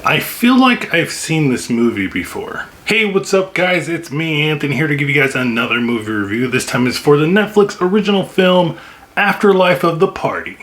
I feel like I've seen this movie before. Hey, what's up guys? It's me, Anthony, here to give you guys another movie review. This time is for the Netflix original film, Afterlife of the Party.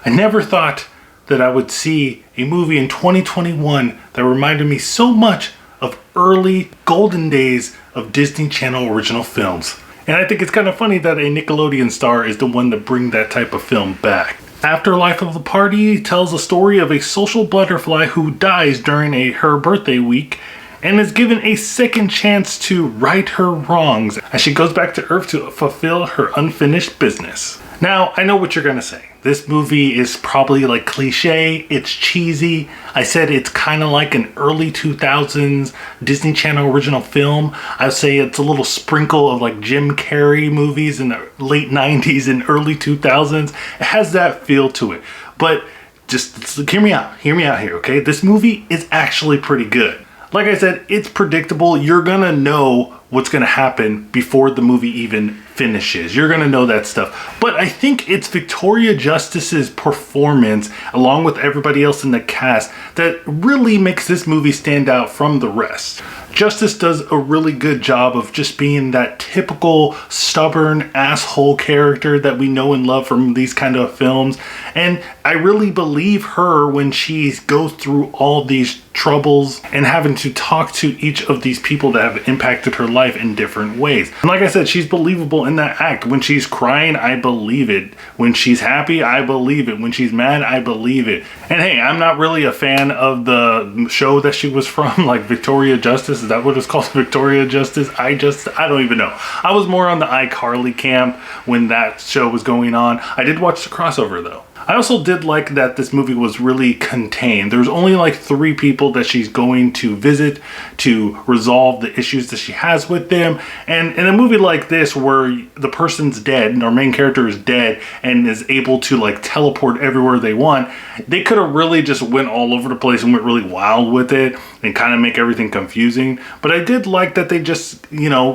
I never thought that I would see a movie in 2021 that reminded me so much of early golden days of Disney Channel original films. And I think it's kind of funny that a Nickelodeon star is the one to bring that type of film back. Afterlife of the Party tells the story of a social butterfly who dies during her birthday week and is given a second chance to right her wrongs as she goes back to Earth to fulfill her unfinished business. Now, I know what you're gonna say. This movie is probably like cliche, it's cheesy. I said it's kind of like an early 2000s Disney Channel original film. I would say it's a little sprinkle of like Jim Carrey movies in the late 90s and early 2000s. It has that feel to it. But just hear me out here, okay? This movie is actually pretty good. Like I said, it's predictable. You're gonna know what's gonna happen before the movie even finishes. You're gonna know that stuff. But I think it's Victoria Justice's performance, along with everybody else in the cast, that really makes this movie stand out from the rest. Justice does a really good job of just being that typical stubborn asshole character that we know and love from these kind of films. And I really believe her when she goes through all these troubles and having to talk to each of these people that have impacted her life in different ways. And like I said, she's believable in that act. When she's crying, I believe it. When she's happy, I believe it. When she's mad, I believe it. And hey, I'm not really a fan of the show that she was from, like Victoria Justice. Is that what it's called? Victoria Justice? I don't even know. I was more on the iCarly camp when that show was going on. I did watch the crossover though. I also did like that this movie was really contained. There's only like 3 people that she's going to visit to resolve the issues that she has with them. And in a movie like this where the person's dead and our main character is dead and is able to like teleport everywhere they want, they could have really just went all over the place and went really wild with it and kind of make everything confusing. But I did like that they just,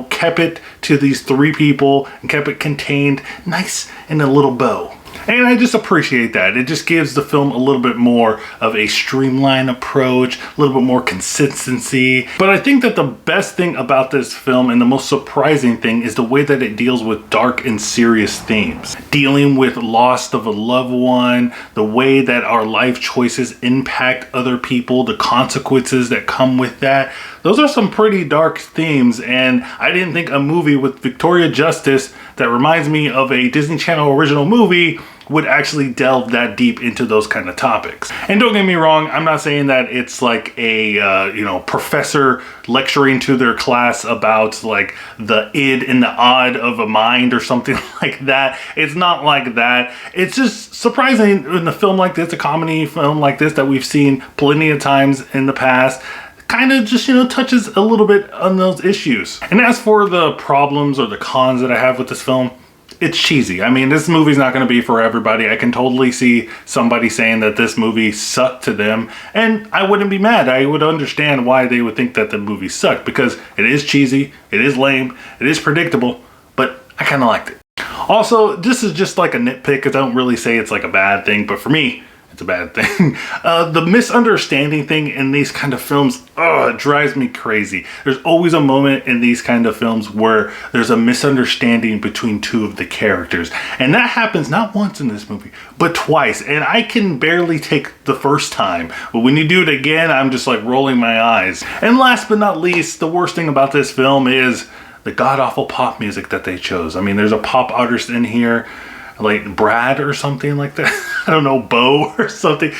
kept it to these 3 people and kept it contained nice in a little bow. And I just appreciate that. It just gives the film a little bit more of a streamlined approach, a little bit more consistency. But I think that the best thing about this film and the most surprising thing is the way that it deals with dark and serious themes. Dealing with loss of a loved one, the way that our life choices impact other people, the consequences that come with that. Those are some pretty dark themes, and I didn't think a movie with Victoria Justice that reminds me of a Disney Channel original movie would actually delve that deep into those kind of topics. And don't get me wrong, I'm not saying that it's like a professor lecturing to their class about like the id and the odd of a mind or something like that. It's not like that. It's just surprising in a film like this, a comedy film like this that we've seen plenty of times in the past, kind of just, touches a little bit on those issues. And as for the problems or the cons that I have with this film, it's cheesy. I mean, this movie's not going to be for everybody. I can totally see somebody saying that this movie sucked to them, and I wouldn't be mad. I would understand why they would think that the movie sucked, because it is cheesy, it is lame, it is predictable, but I kind of liked it. Also, this is just like a nitpick, because I don't really say it's like a bad thing, but for me, it's a bad thing. The misunderstanding thing in these kind of films, it drives me crazy. There's always a moment in these kind of films where there's a misunderstanding between 2 of the characters. And that happens not once in this movie, but twice. And I can barely take the first time. But when you do it again, I'm just like rolling my eyes. And last but not least, the worst thing about this film is the god-awful pop music that they chose. I mean, there's a pop artist in here, like Brad or something like that. I don't know, Bo or something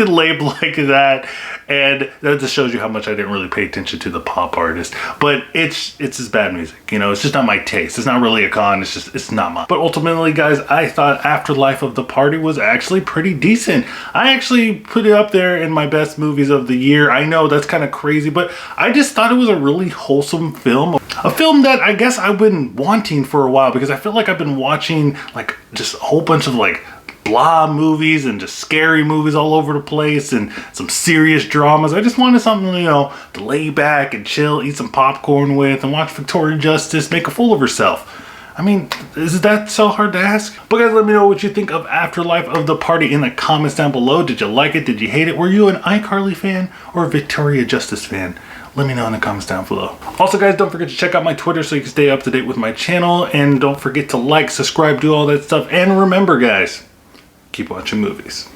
labeled like that. And that just shows you how much I didn't really pay attention to the pop artist. But it's just bad music, it's just not my taste. It's not really a con, it's not mine. But ultimately, guys, I thought Afterlife of the Party was actually pretty decent. I actually put it up there in my best movies of the year. I know that's kind of crazy, but I just thought it was a really wholesome film. A film that I guess I've been wanting for a while, because I feel like I've been watching like just a whole bunch of like blah movies and just scary movies all over the place and some serious dramas. I just wanted something, to lay back and chill, eat some popcorn with, and watch Victoria Justice make a fool of herself. I mean, is that so hard to ask? But guys, let me know what you think of Afterlife of the Party in the comments down below. Did you like it? Did you hate it? Were you an iCarly fan or a Victoria Justice fan? Let me know in the comments down below. Also guys, don't forget to check out my Twitter so you can stay up to date with my channel. And don't forget to like, subscribe, do all that stuff. And remember guys, keep watching movies.